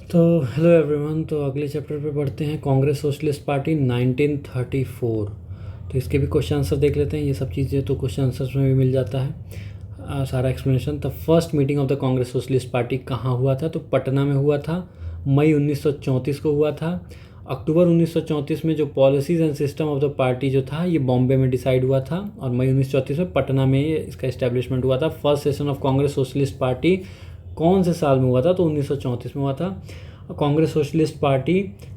तो hello everyone. तो अगले चैप्टर पे पढ़ते हैं कांग्रेस सोशलिस्ट पार्टी 1934। तो इसके भी क्वेश्चन आंसर देख लेते हैं। ये सब चीज़ें तो क्वेश्चन आंसर्स में भी मिल जाता है सारा explanation. The first meeting of the Congress socialist party कहाँ हुआ था? तो पटना में हुआ था। मई 1934 को हुआ था। अक्टूबर 1934 में जो policies and system of the party जो था ये बॉम्बे में डिसाइड हुआ था, और मई 1934 में पटना में इसका इस्टेब्लिशमेंट हुआ था। First session of Congress socialist party कौन से साल में हुआ था? तो 1934 में हुआ था। Congress socialist party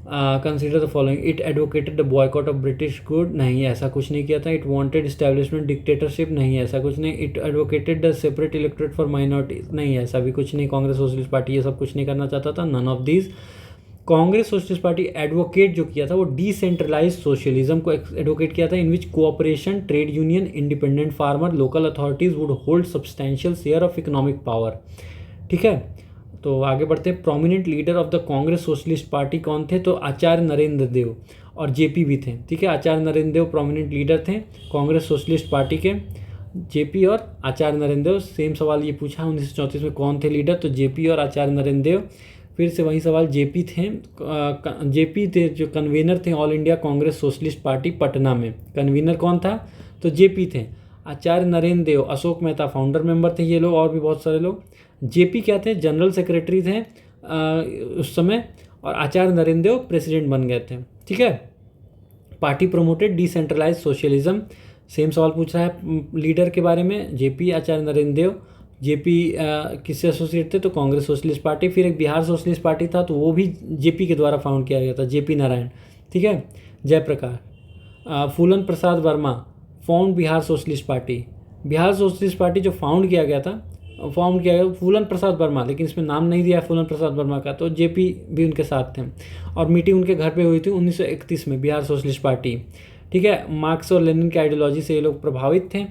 consider the following. It advocated the boycott of British good, नहीं ऐसा कुछ नहीं किया था। इट वांटेड इस्टेब्लिशमेंट डिक्टेटरशिप, नहीं ऐसा कुछ नहीं। It advocated the separate electorate for minorities, नहीं ऐसा भी कुछ नहीं। कांग्रेस सोशलिस्ट पार्टी ये सब कुछ नहीं करना चाहता था, none of these. Congress socialist Party advocate जो किया था वो डिसेंट्रलाइज सोशलिज्म को एडवोकेट किया था, in which cooperation, trade union, independent farmer, local authorities would hold substantial share of economic power. ठीक है, तो आगे बढ़ते हैं। Prominent leader of the Congress socialist party कौन थे? तो आचार्य नरेंद्र देव और जेपी भी थे। ठीक है, आचार्य नरेंद्र देव प्रोमिनेंट लीडर थे कांग्रेस सोशलिस्ट पार्टी के। जेपी और आचार्य नरेंद्र देव, सेम सवाल ये पूछा 1934 में कौन थे लीडर? तो जेपी और आचार्य नरेंद्र देव। फिर से वही सवाल, जेपी थे। जेपी थे जो कन्वीनर थे all India Congress socialist party Patna में। कन्वीनर कौन था? तो जेपी थे। आचार्य नरेंद्र देव, अशोक मेहता फाउंडर मेंबर थे ये लोग, और भी बहुत सारे लोग। जेपी क्या थे? जनरल सेक्रेटरी थे उस समय, और आचार्य नरेंद्र देव प्रेसिडेंट बन गए थे। ठीक है। Party promoted decentralise socialism, same सवाल पूछ रहा है लीडर के बारे में। जेपी, आचार्य नरेंद्र देव। जेपी किससे एसोसिएट थे? तो कांग्रेस सोशलिस्ट पार्टी। फिर एक बिहार सोशलिस्ट पार्टी था, तो वो भी जेपी के द्वारा फाउंड किया गया था, जेपी नारायण। ठीक है। Jayaprakash. Phulan Prasad Verma found Bihar socialist party. Bihar socialist party जो फाउंड किया गया फूलन प्रसाद वर्मा, लेकिन इसमें नाम नहीं दिया है फूलन प्रसाद वर्मा का, तो जेपी भी उनके साथ थे। और मीटिंग उनके घर पे हुई थी 1931 में, बिहार सोशलिस्ट पार्टी। ठीक है। मार्क्स और लेनिन की आइडियोलॉजी से ये लोग प्रभावित थे,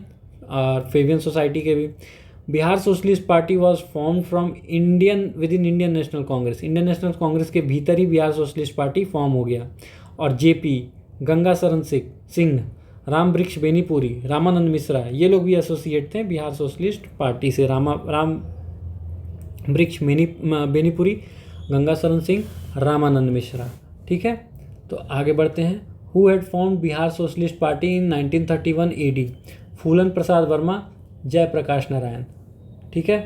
और फेवियन सोसाइटी के भी। Bihar socialist party was form from with in Indian national Congress. Indian national Congress के भीतर ही बिहार सोशलिस्ट पार्टी फॉर्म हो गया। और जेपी, गंगा शरण सिंह, राम वृक्ष बेनीपुरी, रामानंद मिश्रा, ये लोग भी एसोसिएट थे बिहार सोशलिस्ट पार्टी से। राम वृक्ष बेनीपुरी, गंगा शरण सिंह, रामानंद मिश्रा। ठीक है, तो आगे बढ़ते हैं। Who had formed Bihar socialist party in 1931 AD? फूलन प्रसाद वर्मा, जयप्रकाश नारायण। ठीक है,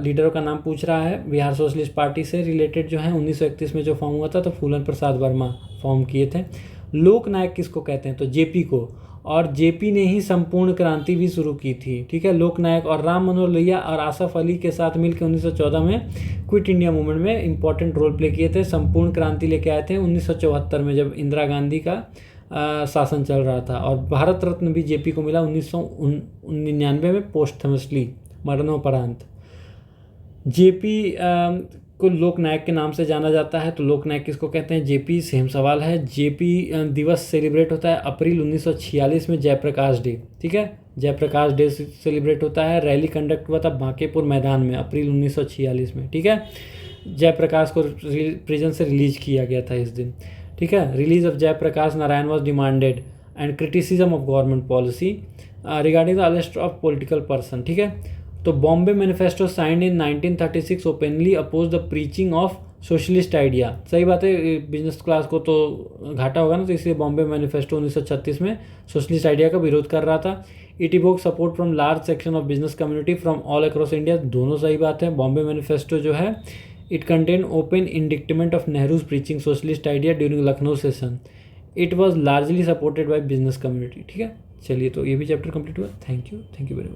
लीडरों का नाम पूछ रहा है। बिहार सोशलिस्ट पार्टी से रिलेटेड जो है 1931 में जो फॉर्म हुआ था, तो फूलन प्रसाद वर्मा फॉर्म किए थे। लोक नायक किसको कहते हैं? तो जेपी को, और जेपी ने ही संपूर्ण क्रांति भी शुरू की थी। ठीक है, लोक नायक। और राम मनोहर लोहिया और आसफ अली के साथ मिलकर 1914 में क्विट इंडिया मूवमेंट में इंपॉर्टेंट रोल प्ले किए थे। संपूर्ण क्रांति लेके आए थे 1974 में, जब इंदिरा गांधी का शासन चल रहा था। और भारत रत्न भी जेपी को मिला 1999 में पोस्टथमसली, मरणोपरांत। जेपी को लोक नायक के नाम से जाना जाता है। तो लोक नायक किसको कहते हैं? जेपी। सेम सवाल है। जेपी दिवस सेलिब्रेट होता है अप्रैल 1946 में, जयप्रकाश डे। ठीक है, जयप्रकाश डे सेलिब्रेट होता है। रैली कंडक्ट हुआ था बांकेपुर मैदान में अप्रैल 1946 में। ठीक है, जयप्रकाश को प्रिजन से रिलीज किया गया था इस दिन। ठीक है, release of Jayaprakash Narayan was demanded and criticism of government policy regarding the arrest of political person. ठीक है, तो Bombay manifesto signed in 1936 openly oppose the preaching of socialist idea. सही बात है, बिजनेस क्लास को तो घाटा होगा ना, तो इसलिए बॉम्बे मैनिफेस्टो 1936 में सोशलिस्ट आइडिया का विरोध कर रहा था। It evoke support from large section of business community from all across India. दोनों सही बात है। बॉम्बे मैनिफेस्टो जो है it contain open indictment of Nehru's preaching socialist idea during Lucknow session. It was largely supported by business community. ठीक है, चलिए, तो ये भी चैप्टर कंप्लीट हुआ। Thank you very much.